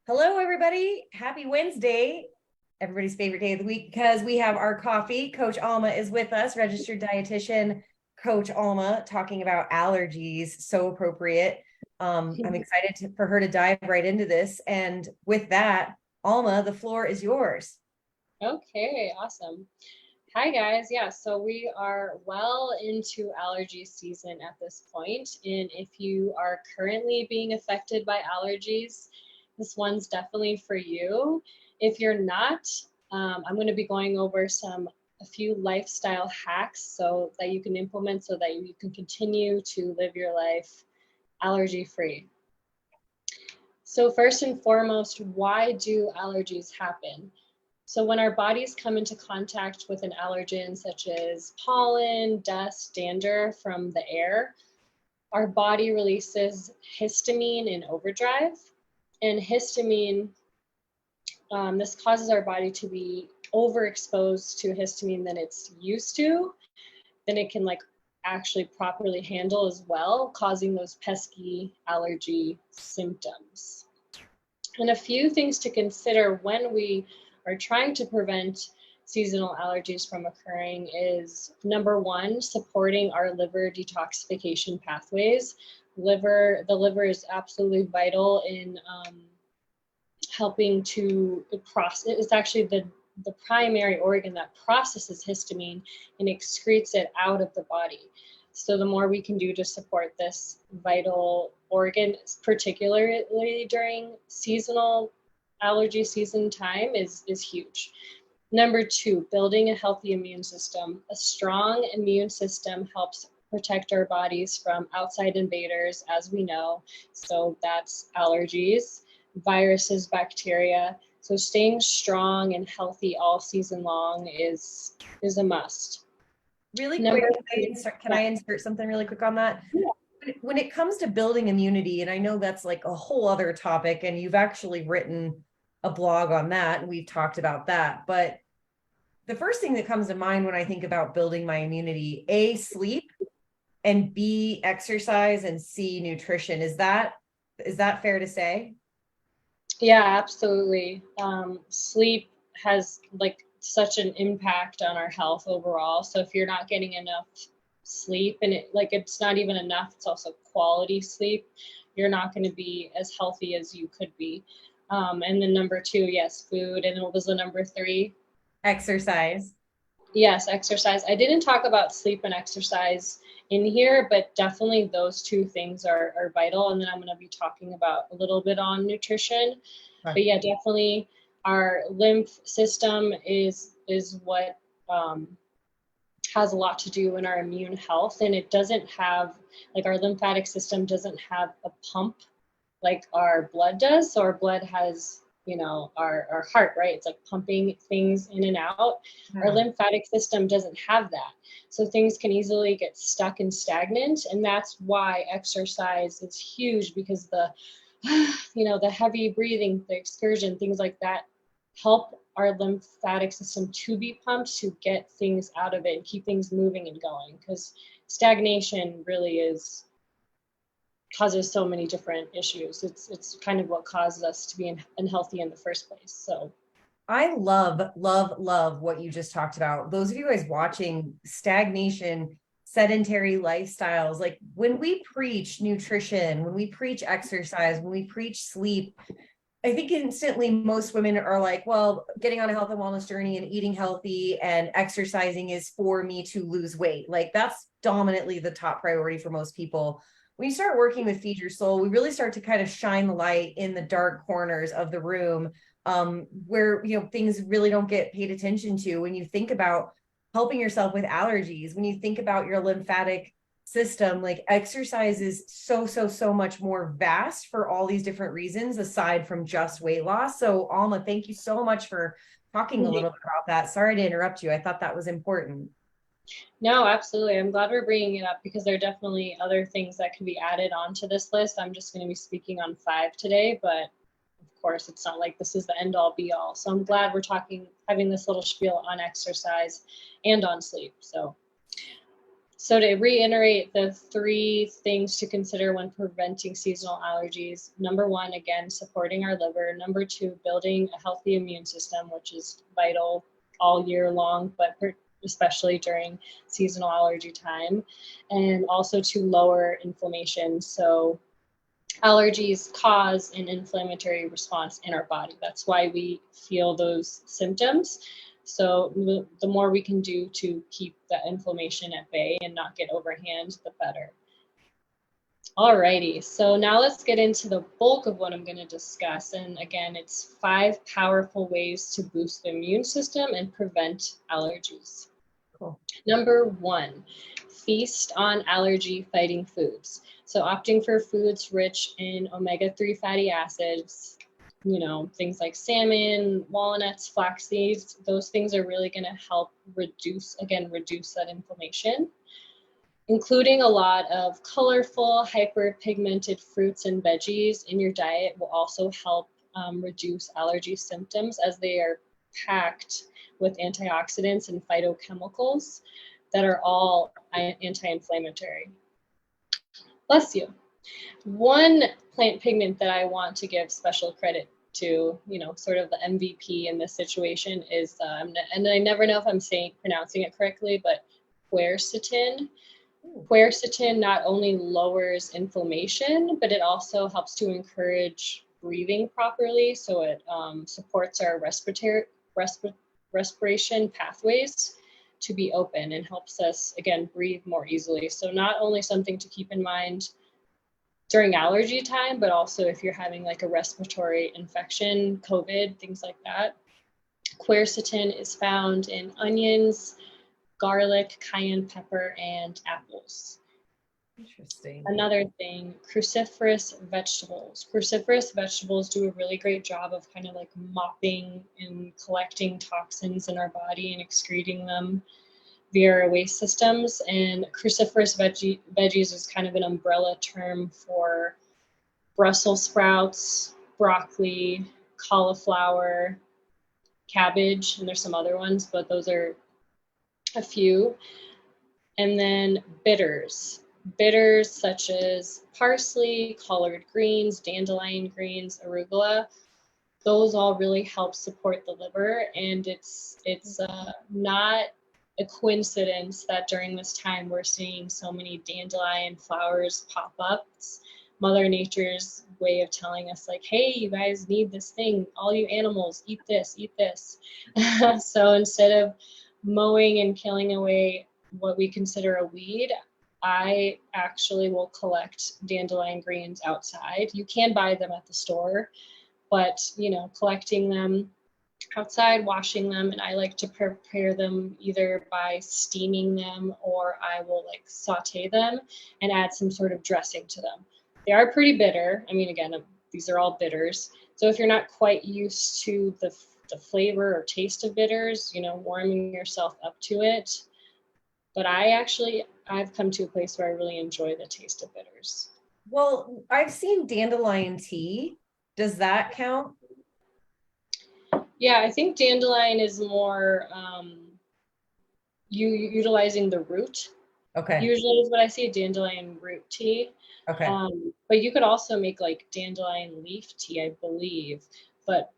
Hello, everybody. Happy Wednesday, everybody's favorite day of the week, because we have our coffee. Coach Alma is with us, registered dietitian, Coach Alma, talking about allergies. So appropriate. I'm excited for her to dive right into this. And with that, Alma, the floor is yours. Okay, awesome. Hi guys. Yeah, so we are well into allergy season at this point, and if you are currently being affected by allergies, this one's definitely for you. If you're not, I'm going to be going over a few lifestyle hacks so that you can implement so that you can continue to live your life allergy free. So first and foremost, why do allergies happen? So when our bodies come into contact with an allergen such as pollen, dust, dander from the air, our body releases histamine in overdrive. And histamine, this causes our body to be overexposed to histamine than it's used to. Then it can actually properly handle as well, causing those pesky allergy symptoms. And a few things to consider when we are trying to prevent seasonal allergies from occurring is number one, supporting our liver detoxification pathways. The liver is absolutely vital in helping to process. It's actually the primary organ that processes histamine and excretes it out of the body. So the more we can do to support this vital organ, particularly during seasonal allergy season time, is huge. Number two, building a healthy immune system. A strong immune system helps protect our bodies from outside invaders, as we know. So that's allergies, viruses, bacteria. So staying strong and healthy all season long is a must. Really quick, Number three, can I insert something really quick on that? When it comes to building immunity, and I know that's like a whole other topic, and you've actually written a blog on that, and we've talked about that, but the first thing that comes to mind when I think about building my immunity, A, sleep, and B, exercise, and C, nutrition. Is that fair to say? yeah, absolutely. Sleep has such an impact on our health overall. So if you're not getting enough sleep, and it's not even enough, it's also quality sleep, you're not going to be as healthy as you could be. And then number two, yes, food. And what was the number three? Exercise. Yes, exercise. I didn't talk about sleep and exercise in here, but definitely those two things are vital. And then I'm going to be talking about a little bit on nutrition. Right. But yeah, definitely our lymph system is what has a lot to do in our immune health. And it doesn't have, our lymphatic system doesn't have a pump like our blood does. So our blood has, our heart, right? It's like pumping things in and out. Our Yeah. lymphatic system doesn't have that. So things can easily get stuck and stagnant. And that's why exercise is huge, because the heavy breathing, the excursion, things like that help our lymphatic system to be pumped, to get things out of it and keep things moving and going. Because stagnation really causes so many different issues. It's kind of what causes us to be unhealthy in the first place. So I love, love, love what you just talked about. Those of you guys watching, stagnation, sedentary lifestyles, like when we preach nutrition, when we preach exercise, when we preach sleep, I think instantly most women are like, well, getting on a health and wellness journey and eating healthy and exercising is for me to lose weight. Like that's dominantly the top priority for most people. When you start working with Feed Your Soul, we really start to kind of shine the light in the dark corners of the room, where things really don't get paid attention to. When you think about helping yourself with allergies, when you think about your lymphatic system, like exercise is so much more vast for all these different reasons aside from just weight loss. So Alma, thank you so much for talking a little bit about that. Sorry to interrupt you. I thought that was important. no, absolutely. I'm glad we're bringing it up, because there are definitely other things that can be added onto this list. I'm just going to be speaking on 5 today, but of course, it's not like this is the end all be all. So I'm glad we're having this little spiel on exercise and on sleep. So So to reiterate the 3 things to consider when preventing seasonal allergies, number 1, again, supporting our liver. Number 2, building a healthy immune system, which is vital all year long, but especially during seasonal allergy time. And also to lower inflammation. So allergies cause an inflammatory response in our body. That's why we feel those symptoms. So the more we can do to keep that inflammation at bay and not get overhand, the better. Alrighty, so now let's get into the bulk of what I'm going to discuss. And again, it's 5 powerful ways to boost the immune system and prevent allergies. Cool. Number 1, feast on allergy-fighting foods. So opting for foods rich in omega-3 fatty acids, things like salmon, walnuts, flax seeds, those things are really going to help reduce that inflammation. Including a lot of colorful, hyperpigmented fruits and veggies in your diet will also help reduce allergy symptoms, as they are packed with antioxidants and phytochemicals that are all anti-inflammatory. Bless you. One plant pigment that I want to give special credit to, sort of the MVP in this situation is, and I never know if I'm pronouncing it correctly, but quercetin. Quercetin not only lowers inflammation, but it also helps to encourage breathing properly. So it supports our respiration pathways to be open and helps us, again, breathe more easily. So not only something to keep in mind during allergy time, but also if you're having like a respiratory infection, COVID, things like that. Quercetin is found in onions, garlic, cayenne pepper, and apples. Interesting. Another thing, cruciferous vegetables. Cruciferous vegetables do a really great job of kind of like mopping and collecting toxins in our body and excreting them via our waste systems. And cruciferous veggies is kind of an umbrella term for Brussels sprouts, broccoli, cauliflower, cabbage, and there's some other ones, but those are a few. And then bitters such as parsley, collard greens, dandelion greens, arugula, those all really help support the liver. And it's not a coincidence that during this time we're seeing so many dandelion flowers pop up. It's Mother Nature's way of telling us, like, hey, you guys need this thing. All you animals, eat this, eat this. So instead of mowing and killing away what we consider a weed, I actually will collect dandelion greens outside. You can buy them at the store, but collecting them outside, washing them, and I like to prepare them either by steaming them, or I will like saute them and add some sort of dressing to them. They are pretty bitter. I mean, again, these are all bitters. So if you're not quite used to the flavor or taste of bitters, warming yourself up to it. But I've come to a place where I really enjoy the taste of bitters. Well, I've seen dandelion tea. Does that count? Yeah, I think dandelion is more you utilizing the root. Okay. Usually is what I see, dandelion root tea. Okay. But you could also make like dandelion leaf tea, I believe. But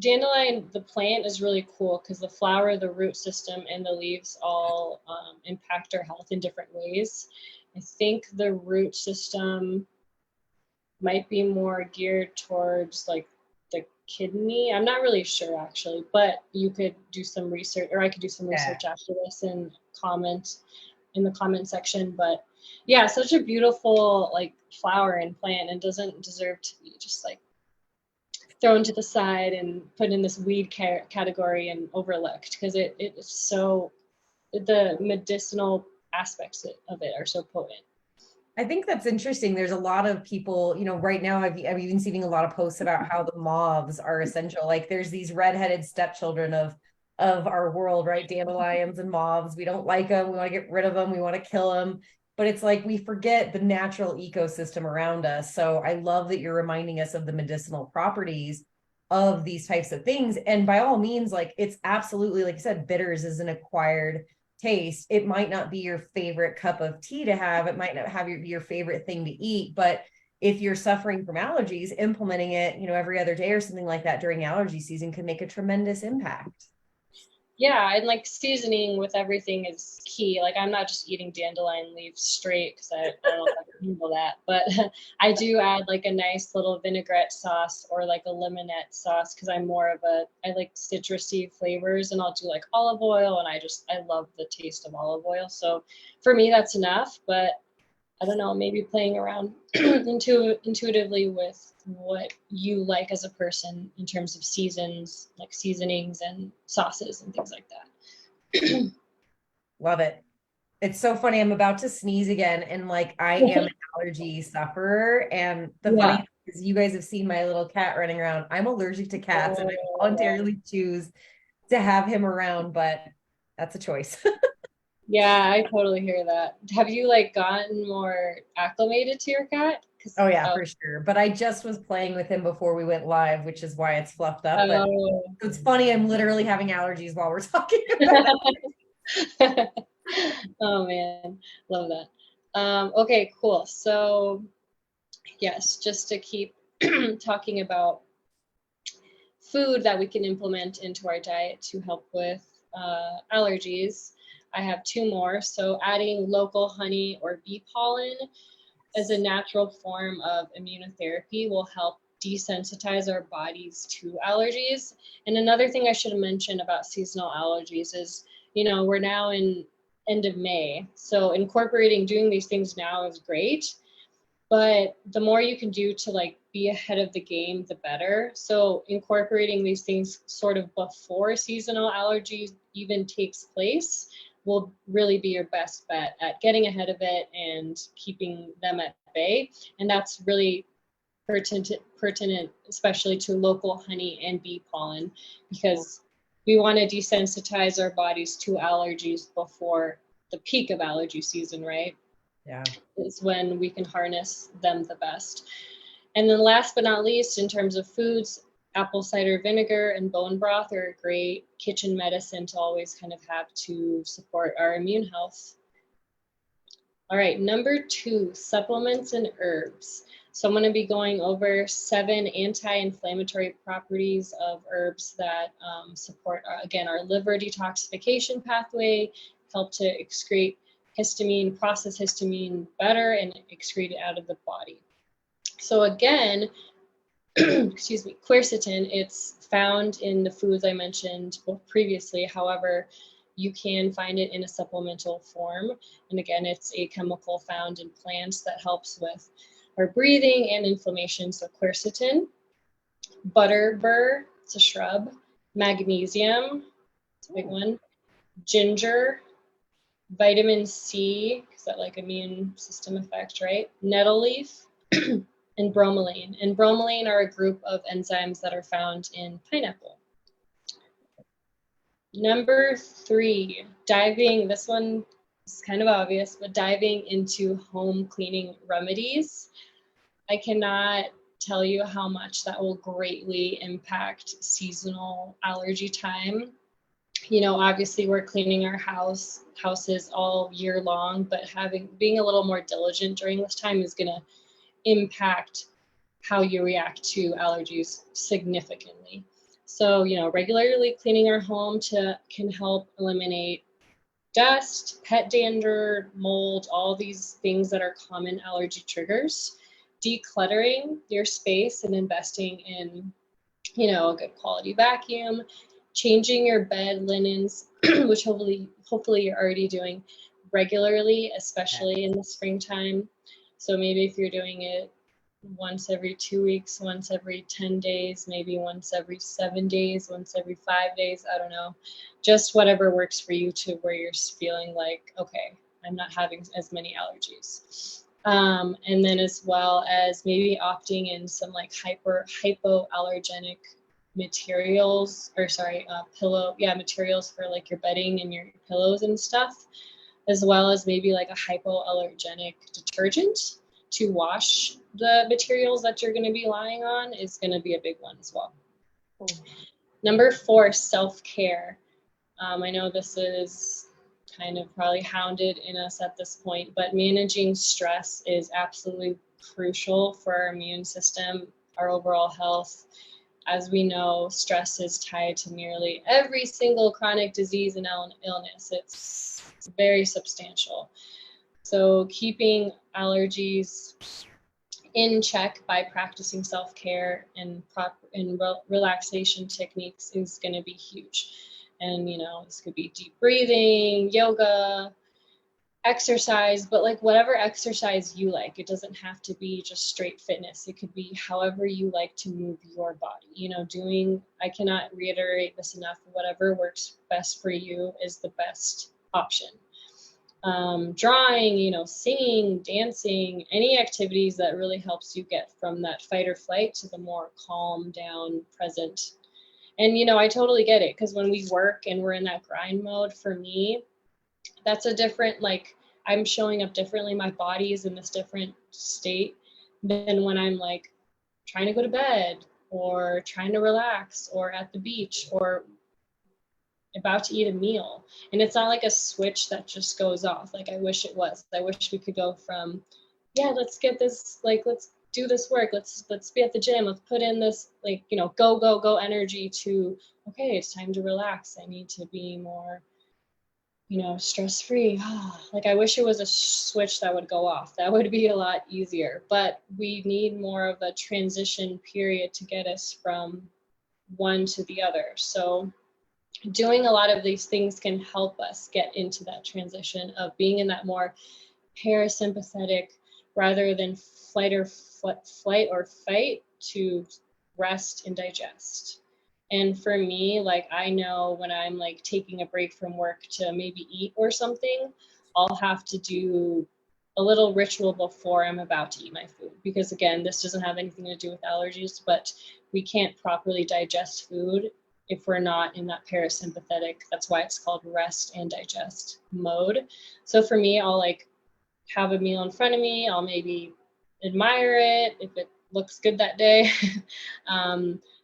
dandelion, the plant, is really cool because the flower, the root system, and the leaves all impact our health in different ways. I think the root system might be more geared towards like the kidney. I'm not really sure actually, but you could do some research, or I could do some research after this and comment in the comment section. But yeah, such a beautiful like flower and plant, and doesn't deserve to be just like thrown to the side and put in this weed category and overlooked, because it's so, the medicinal aspects of it are so potent. I think that's interesting. There's a lot of people, right now I've even seen a lot of posts about how the moths are essential. Like there's these redheaded stepchildren of our world, right? Dandelions and moths. We don't like them. We want to get rid of them. We want to kill them. But it's like we forget the natural ecosystem around us. So I love that you're reminding us of the medicinal properties of these types of things. And by all means, like it's absolutely, like you said, bitters is an acquired taste, it might not be your favorite cup of tea to have. It might not have your favorite thing to eat, but if you're suffering from allergies, implementing it, every other day or something like that during allergy season can make a tremendous impact. Yeah, and like seasoning with everything is key. Like I'm not just eating dandelion leaves straight because I don't know if I can handle that, but I do add like a nice little vinaigrette sauce or like a lemonette sauce because I like citrusy flavors, and I'll do like olive oil, and I love the taste of olive oil. So for me that's enough, but I don't know, maybe playing around intuitively with what you like as a person in terms of seasons, like seasonings and sauces and things like that. Love it. It's so funny. I'm about to sneeze again, and like I am an allergy sufferer. And the funny Yeah. thing is, you guys have seen my little cat running around. I'm allergic to cats, and I Oh, voluntarily choose to have him around, but that's a choice. yeah, I totally hear that. Have you like gotten more acclimated to your cat? Oh yeah, for sure. But I just was playing with him before we went live, which is why it's fluffed up. But Oh. it's funny. I'm literally having allergies while we're talking about it. Oh man, love that. Okay, cool. So yes, just to keep talking about food that we can implement into our diet to help with allergies. I have two more. So, adding local honey or bee pollen as a natural form of immunotherapy will help desensitize our bodies to allergies. And another thing I should have mentioned about seasonal allergies is, we're now in end of May. So, doing these things now is great, but the more you can do to like be ahead of the game, the better. So incorporating these things sort of before seasonal allergies even takes place will really be your best bet at getting ahead of it and keeping them at bay. And that's really pertinent especially to local honey and bee pollen, because we want to desensitize our bodies to allergies before the peak of allergy season, right? Yeah. Is when we can harness them the best. And then last but not least, in terms of foods, apple cider vinegar and bone broth are a great kitchen medicine to always kind of have to support our immune health. All right, number 2, supplements and herbs. So I'm going to be going over 7 anti-inflammatory properties of herbs that support, again, our liver detoxification pathway, help to excrete histamine, process histamine better, and excrete it out of the body. So again, excuse me, quercetin, it's found in the foods I mentioned previously. However, you can find it in a supplemental form. And again, it's a chemical found in plants that helps with our breathing and inflammation. So quercetin, butterbur, it's a shrub, magnesium, it's a big one, ginger, vitamin C, because that like immune system effect, right? Nettle leaf, and bromelain. And bromelain are a group of enzymes that are found in pineapple. Number 3, this one is kind of obvious, but diving into home cleaning remedies. I cannot tell you how much that will greatly impact seasonal allergy time. Obviously we're cleaning our houses all year long, but being a little more diligent during this time is going to impact how you react to allergies significantly. So, regularly cleaning our home can help eliminate dust, pet dander, mold, all these things that are common allergy triggers. Decluttering your space and investing in, a good quality vacuum, changing your bed linens, which hopefully you're already doing regularly, especially in the springtime. So maybe if you're doing it once every 2 weeks, once every 10 days, maybe once every 7 days, once every 5 days, I don't know, just whatever works for you to where you're feeling like, okay, I'm not having as many allergies. And then as well as maybe opting in some like hypoallergenic materials, or sorry, materials for like your bedding and your pillows and stuff, as well as maybe like a hypoallergenic detergent to wash the materials that you're going to be lying on is going to be a big one as well. Number 4, self-care. I know this is kind of probably hounded in us at this point, but managing stress is absolutely crucial for our immune system, our overall health. As we know, stress is tied to nearly every single chronic disease and illness. It's very substantial. So keeping allergies in check by practicing self-care and relaxation techniques is going to be huge. And, you know, this could be deep breathing, yoga, exercise, but like whatever exercise you like. It doesn't have to be just straight fitness. It could be however you like to move your body. You know, I cannot reiterate this enough, whatever works best for you is the best option. Drawing, you know, singing, dancing, any activities that really helps you get from that fight or flight to the more calm down present. And, you know, I totally get it, because when we work and we're in that grind mode, for me, that's a different, like, I'm showing up differently. My body is in this different state than when I'm like trying to go to bed or trying to relax or at the beach or about to eat a meal. And it's not like a switch that just goes off. Like, I wish it was. I wish we could go from, yeah, let's get this, like, let's do this work. Let's be at the gym. Let's put in this, like, you know, go energy to, okay, it's time to relax. I need to be more, you know, stress-free. Like, I wish it was a switch that would go off. That would be a lot easier. But we need more of a transition period to get us from one to the other. So doing a lot of these things can help us get into that transition of being in that more parasympathetic, rather than flight or fight, to rest and digest. And for me, like, I know when I'm like taking a break from work to maybe eat or something, I'll have to do a little ritual before I'm about to eat my food. Because again, this doesn't have anything to do with allergies, but we can't properly digest food if we're not in that parasympathetic, that's why it's called rest and digest mode. So for me, I'll like have a meal in front of me. I'll maybe admire it if it looks good that day.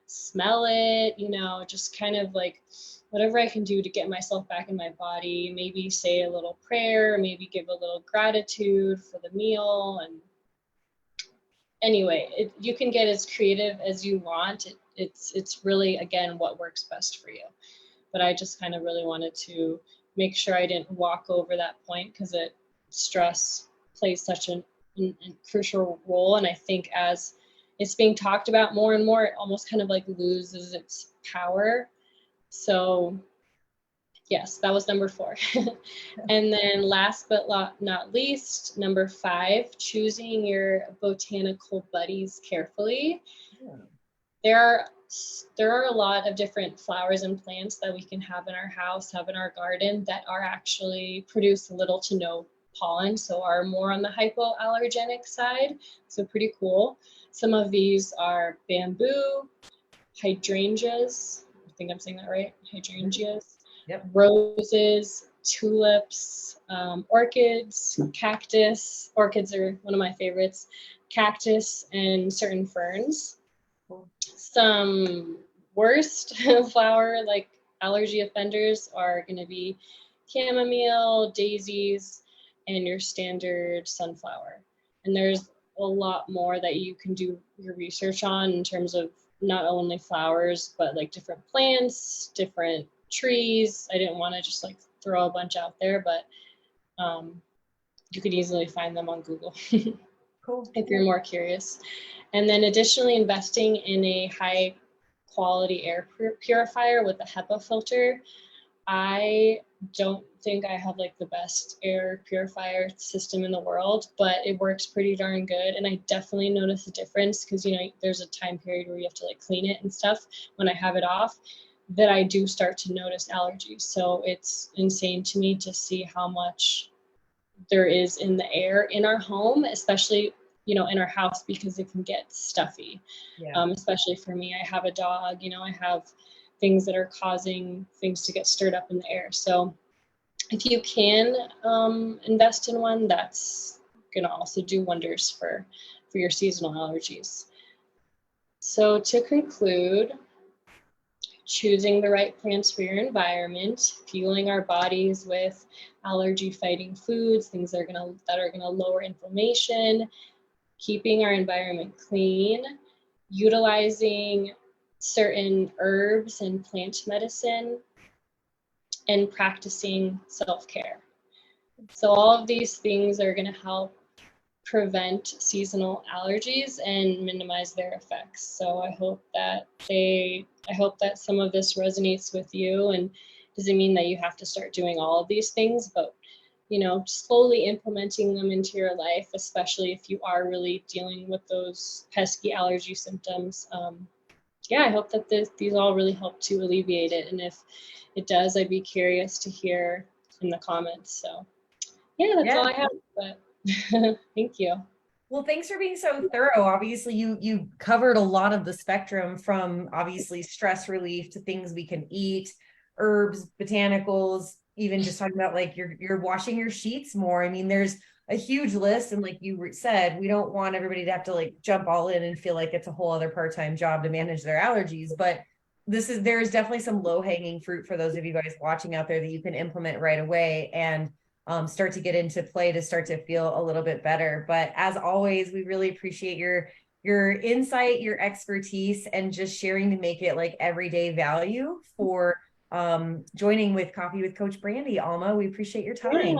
Smell it, you know, just kind of like whatever I can do to get myself back in my body, maybe say a little prayer, maybe give a little gratitude for the meal. And anyway, you can get as creative as you want. It's really, again, what works best for you. But I just kind of really wanted to make sure I didn't walk over that point, because stress plays such a crucial role. And I think as it's being talked about more and more, it almost kind of like loses its power. So yes, that was number 4. And then last but not least, number 5, choosing your botanical buddies carefully. Yeah. There are a lot of different flowers and plants that we can have in our house, have in our garden, that are actually produce little to no pollen, so are more on the hypoallergenic side. So pretty cool. Some of these are bamboo, hydrangeas. I think I'm saying that right. Hydrangeas. Yep. Roses, tulips, orchids, cactus. Orchids are one of my favorites. Cactus and certain ferns. Some worst flower, like allergy offenders, are going to be chamomile, daisies, and your standard sunflower. And there's a lot more that you can do your research on in terms of not only flowers, but like different plants, different trees. I didn't want to just like throw a bunch out there, but you could easily find them on Google. Cool. If you're more curious. And then additionally, investing in a high quality air purifier with a HEPA filter. I don't think I have like the best air purifier system in the world, but it works pretty darn good. And I definitely notice a difference, because, you know, there's a time period where you have to like clean it and stuff. When I have it off, that I do start to notice allergies. So it's insane to me to see how much there is in the air in our home, especially, you know, in our house, because it can get stuffy. Yeah. Especially for me, I have a dog, you know, I have things that are causing things to get stirred up in the air. So if you can invest in one, that's going to also do wonders for your seasonal allergies. So to conclude, choosing the right plants for your environment, fueling our bodies with allergy fighting foods, things that are gonna lower inflammation, keeping our environment clean, utilizing certain herbs and plant medicine, and practicing self-care. So all of these things are going to help prevent seasonal allergies and minimize their effects. So I hope that some of this resonates with you, and doesn't mean that you have to start doing all of these things, but slowly implementing them into your life, especially if you are really dealing with those pesky allergy symptoms. I hope that these all really help to alleviate it. And if it does, I'd be curious to hear in the comments. So that's all I have. But thank you. Well, thanks for being so thorough. Obviously, you covered a lot of the spectrum, from obviously stress relief to things we can eat, herbs, botanicals, even just talking about like you're washing your sheets more. I mean, there's a huge list, and like you said, we don't want everybody to have to like jump all in and feel like it's a whole other part-time job to manage their allergies. But there's definitely some low-hanging fruit for those of you guys watching out there that you can implement right away and start to get into play to start to feel a little bit better. But as always, we really appreciate your insight, your expertise, and just sharing to make it like everyday value for joining with Coffee with Coach Brandy. Alma, we appreciate your time.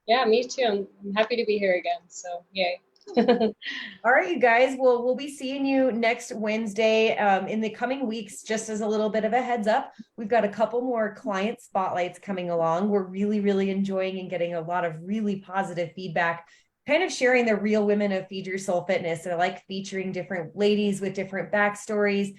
Yeah, me too. I'm happy to be here again. So yay. All right, you guys. Well, we'll be seeing you next Wednesday. In the coming weeks, just as a little bit of a heads up, we've got a couple more client spotlights coming along. We're really, really enjoying and getting a lot of really positive feedback, kind of sharing the real women of Feed Your Soul Fitness. And I like featuring different ladies with different backstories,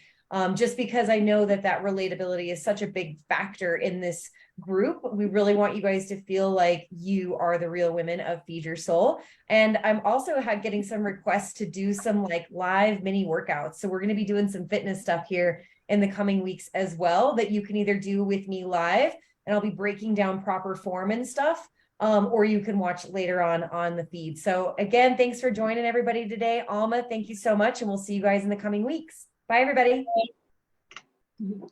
just because I know that relatability is such a big factor in this group. We really want you guys to feel like you are the real women of Feed Your Soul. And I'm also getting some requests to do some like live mini workouts. So we're going to be doing some fitness stuff here in the coming weeks as well, that you can either do with me live, and I'll be breaking down proper form and stuff, or you can watch later on the feed. So again, thanks for joining everybody today. Alma, thank you so much. And we'll see you guys in the coming weeks. Bye, everybody. Bye.